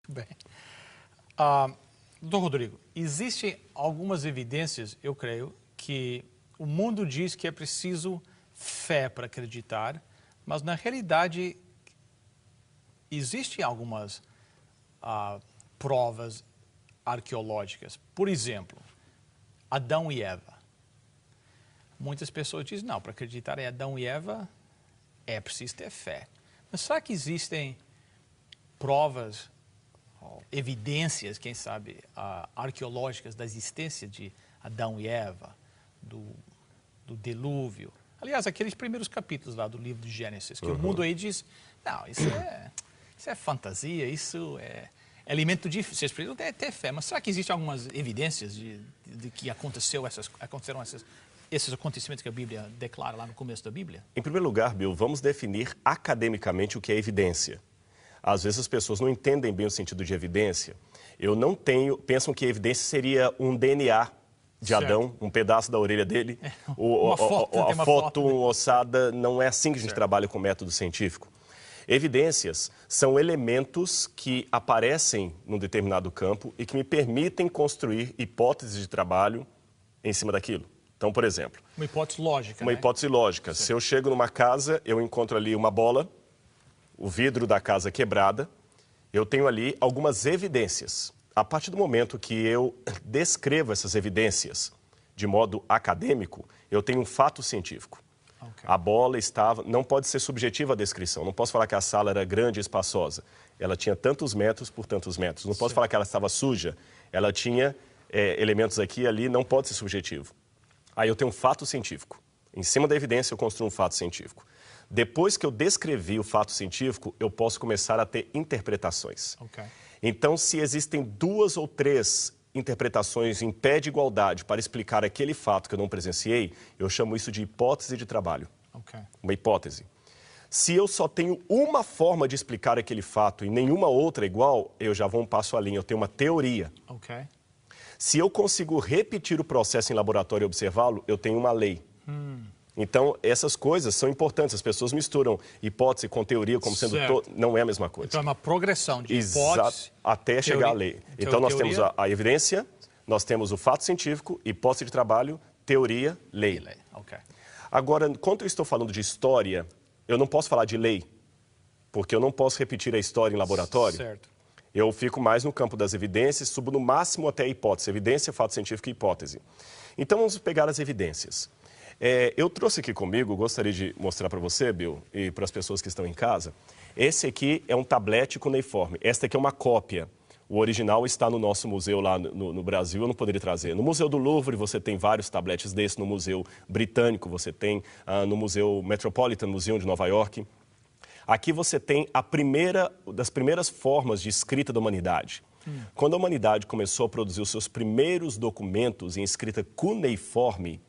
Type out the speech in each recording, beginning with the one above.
Bem, doutor Rodrigo, existem algumas evidências, eu creio, que o mundo diz que é preciso fé para acreditar, mas na realidade existem algumas provas arqueológicas. Por exemplo, Adão e Eva. Muitas pessoas dizem, não, para acreditar em Adão e Eva é preciso ter fé. Mas será que existem provas, evidências, quem sabe, arqueológicas da existência de Adão e Eva, do dilúvio? Aliás, aqueles primeiros capítulos lá do livro de Gênesis, que o mundo aí diz, não, isso é fantasia, isso é elemento de... Vocês precisam ter fé, mas será que existem algumas evidências de que aconteceram esses acontecimentos que a Bíblia declara lá no começo da Bíblia? Em primeiro lugar, Bill, vamos definir academicamente o que é evidência. Às vezes as pessoas não entendem bem o sentido de evidência. Pensam que evidência seria um DNA de Adão, um pedaço da orelha dele, a foto ossada. Não é assim que a gente trabalha com o método científico. Evidências são elementos que aparecem num determinado campo e que me permitem construir hipóteses de trabalho em cima daquilo. Então, por exemplo... Uma hipótese lógica, Uma hipótese lógica. Certo. Se eu chego numa casa, eu encontro ali uma bola, o vidro da casa quebrada, eu tenho ali algumas evidências. A partir do momento que eu descrevo essas evidências de modo acadêmico, eu tenho um fato científico. Okay. A bola não pode ser subjetiva a descrição. Não posso falar que a sala era grande e espaçosa. Ela tinha tantos metros por tantos metros. Não posso falar que ela estava suja. Ela tinha elementos aqui e ali, não pode ser subjetivo. Aí eu tenho um fato científico. Em cima da evidência, eu construo um fato científico. Depois que eu descrevi o fato científico, eu posso começar a ter interpretações. Okay. Então, se existem 2 ou 3 interpretações em pé de igualdade para explicar aquele fato que eu não presenciei, eu chamo isso de hipótese de trabalho. Okay. Uma hipótese. Se eu só tenho uma forma de explicar aquele fato e nenhuma outra igual, eu já vou um passo além, eu tenho uma teoria. Okay. Se eu consigo repetir o processo em laboratório e observá-lo, eu tenho uma lei. Então, essas coisas são importantes. As pessoas misturam hipótese com teoria como sendo... Não é a mesma coisa. Então, é uma progressão de hipótese... Até chegar à lei. Então, nós temos a evidência, nós temos o fato científico, hipótese de trabalho, teoria, lei. Okay. Agora, quando eu estou falando de história, eu não posso falar de lei, porque eu não posso repetir a história em laboratório. Certo. Eu fico mais no campo das evidências, subo no máximo até a hipótese. Evidência, fato científico e hipótese. Então, vamos pegar as evidências. Eu trouxe aqui comigo, gostaria de mostrar para você, Bill, e para as pessoas que estão em casa. Esse aqui é um tablete cuneiforme. Esta aqui é uma cópia. O original está no nosso museu lá no Brasil, eu não poderia trazer. No Museu do Louvre você tem vários tabletes desses, no Museu Britânico você tem, no Museu Metropolitan Museum de Nova York. Aqui você tem das primeiras formas de escrita da humanidade. Quando a humanidade começou a produzir os seus primeiros documentos em escrita cuneiforme,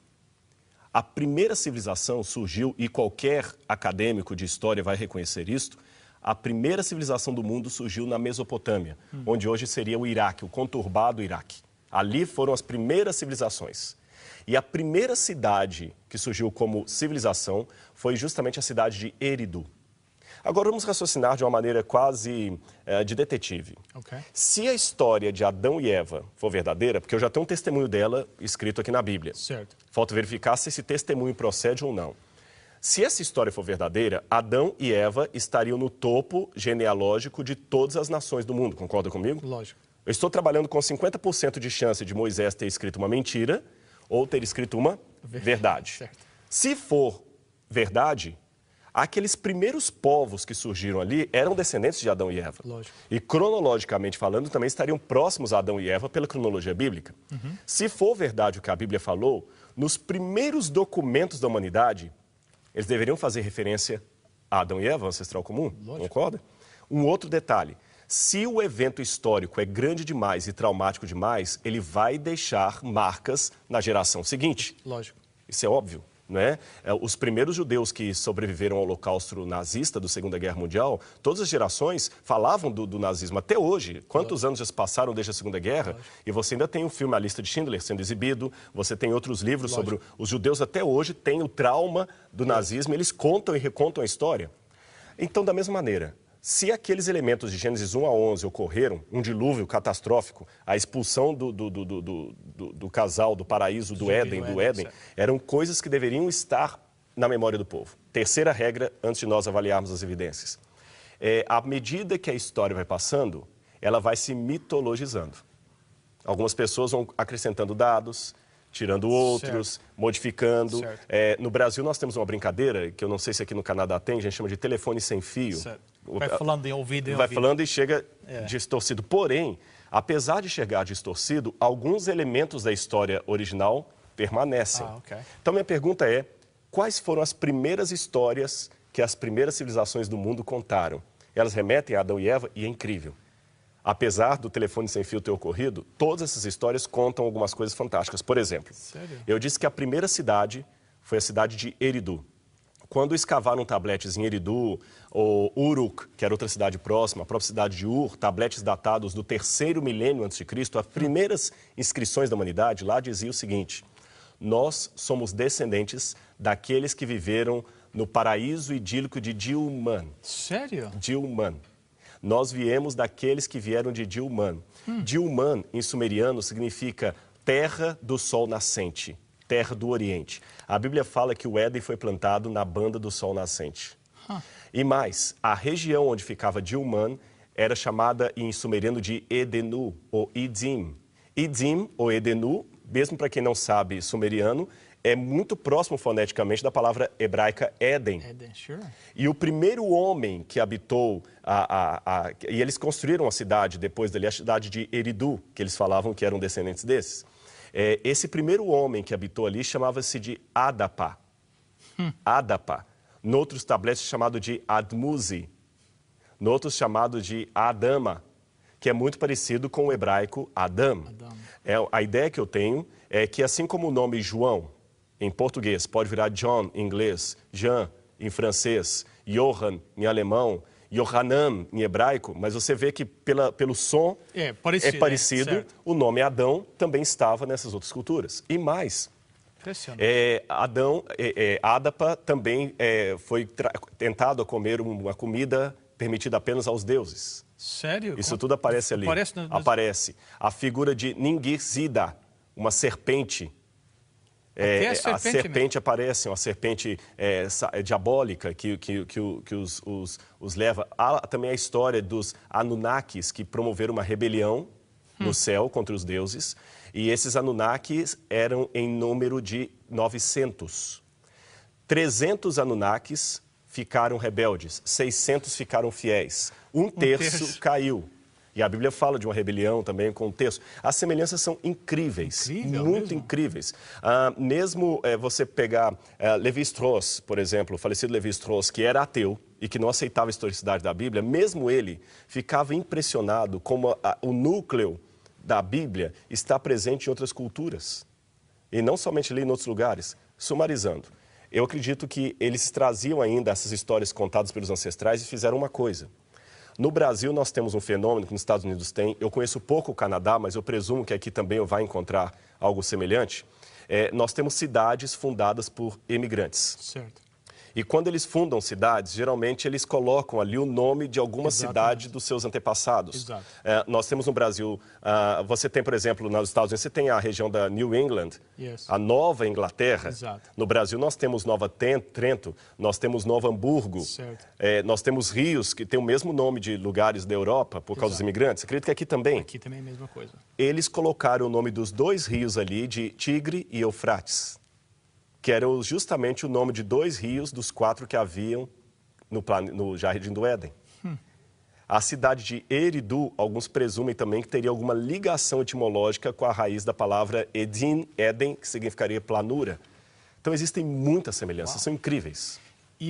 a primeira civilização surgiu, e qualquer acadêmico de história vai reconhecer isto, a primeira civilização do mundo surgiu na Mesopotâmia, onde hoje seria o Iraque, o conturbado Iraque. Ali foram as primeiras civilizações. E a primeira cidade que surgiu como civilização foi justamente a cidade de Eridu. Agora vamos raciocinar de uma maneira quase de detetive. Okay. Se a história de Adão e Eva for verdadeira, porque eu já tenho um testemunho dela escrito aqui na Bíblia. Certo. Falta verificar se esse testemunho procede ou não. Se essa história for verdadeira, Adão e Eva estariam no topo genealógico de todas as nações do mundo. Concorda comigo? Lógico. Eu estou trabalhando com 50% de chance de Moisés ter escrito uma mentira ou ter escrito uma verdade. Certo. Se for verdade, aqueles primeiros povos que surgiram ali eram descendentes de Adão e Eva. Lógico. E cronologicamente falando, também estariam próximos a Adão e Eva pela cronologia bíblica. Se for verdade o que a Bíblia falou, nos primeiros documentos da humanidade, eles deveriam fazer referência a Adão e Eva, ancestral comum. Lógico. Concorda? Um outro detalhe. Se o evento histórico é grande demais e traumático demais, ele vai deixar marcas na geração seguinte. Lógico. Isso é óbvio. Né? Os primeiros judeus que sobreviveram ao holocausto nazista da Segunda Guerra Mundial, todas as gerações falavam do nazismo até hoje. Quantos anos já se passaram desde a Segunda Guerra? E você ainda tem o filme A Lista de Schindler sendo exibido, você tem outros livros sobre os judeus até hoje, têm o trauma do nazismo, eles contam e recontam a história. Então, da mesma maneira, Se aqueles elementos de Gênesis 1 a 11 ocorreram, um dilúvio catastrófico, a expulsão do casal, do paraíso, do Éden, eram coisas que deveriam estar na memória do povo. Terceira regra, antes de nós avaliarmos as evidências. À medida que a história vai passando, ela vai se mitologizando. Algumas pessoas vão acrescentando dados, tirando outros, modificando. No Brasil, nós temos uma brincadeira, que eu não sei se aqui no Canadá tem, a gente chama de telefone sem fio. Vai falando em ouvido. Vai falando e chega distorcido. Porém, apesar de chegar distorcido, alguns elementos da história original permanecem. Então, minha pergunta é, quais foram as primeiras histórias que as primeiras civilizações do mundo contaram? Elas remetem a Adão e Eva e é incrível. Apesar do telefone sem fio ter ocorrido, todas essas histórias contam algumas coisas fantásticas. Por exemplo, eu disse que a primeira cidade foi a cidade de Eridu. Quando escavaram tabletes em Eridu, ou Uruk, que era outra cidade próxima, a própria cidade de Ur, tabletes datados do 3º milênio a.C., as primeiras inscrições da humanidade lá dizia o seguinte: nós somos descendentes daqueles que viveram no paraíso idílico de Dilmun. Sério? Dilmun. Nós viemos daqueles que vieram de Dilmun. Dilmun, em sumeriano, significa terra do sol nascente, terra do Oriente. A Bíblia fala que o Éden foi plantado na banda do sol nascente. E mais, a região onde ficava Dilmun era chamada em sumeriano de Edenu, ou Idim. Idim, ou Edenu, mesmo para quem não sabe sumeriano, é muito próximo foneticamente da palavra hebraica Éden. E o primeiro homem que habitou, e eles construíram a cidade depois dali, a cidade de Eridu, que eles falavam que eram descendentes desses. Esse primeiro homem que habitou ali chamava-se de Adapa. Adapa. Noutros tabletes chamado de Admuzi. Noutros chamado de Adama, que é muito parecido com o hebraico Adam. A ideia que eu tenho é que, assim como o nome João, em português, pode virar John em inglês, Jean em francês, Johann em alemão, Yohanan em hebraico, mas você vê que pelo som é parecido. O nome Adão também estava nessas outras culturas. E mais, Adapa também foi tentado a comer uma comida permitida apenas aos deuses. Sério? Isso tudo aparece ali. Aparece. A figura de Ningirsida, uma serpente. A serpente aparece, uma serpente diabólica que os leva. Há também a história dos Anunnakis, que promoveram uma rebelião no céu contra os deuses. E esses Anunnakis eram em número de 900. 300 Anunnakis ficaram rebeldes, 600 ficaram fiéis. Um terço caiu. E a Bíblia fala de uma rebelião também com o texto. As semelhanças são incríveis, muito incríveis. Mesmo você pegar Lévi-Strauss, por exemplo, o falecido Lévi-Strauss, que era ateu e que não aceitava a historicidade da Bíblia, mesmo ele ficava impressionado como o núcleo da Bíblia está presente em outras culturas. E não somente ali em outros lugares. Sumarizando, eu acredito que eles traziam ainda essas histórias contadas pelos ancestrais e fizeram uma coisa. No Brasil, nós temos um fenômeno que nos Estados Unidos tem. Eu conheço pouco o Canadá, mas eu presumo que aqui também eu vai encontrar algo semelhante. Nós temos cidades fundadas por imigrantes. Certo. E quando eles fundam cidades, geralmente eles colocam ali o nome de alguma cidade dos seus antepassados. Nós temos no Brasil, você tem, por exemplo, nos Estados Unidos, você tem a região da New England, a Nova Inglaterra. No Brasil, nós temos Nova Trento, nós temos Novo Hamburgo, nós temos rios que têm o mesmo nome de lugares da Europa por causa dos imigrantes. Acredito que aqui também. Aqui também é a mesma coisa. Eles colocaram o nome dos dois rios ali de Tigre e Eufrates, que eram justamente o nome de dois rios dos 4 que haviam no Jardim do Éden. A cidade de Eridu, alguns presumem também que teria alguma ligação etimológica com a raiz da palavra Edin, Éden, que significaria planura. Então existem muitas semelhanças, são incríveis.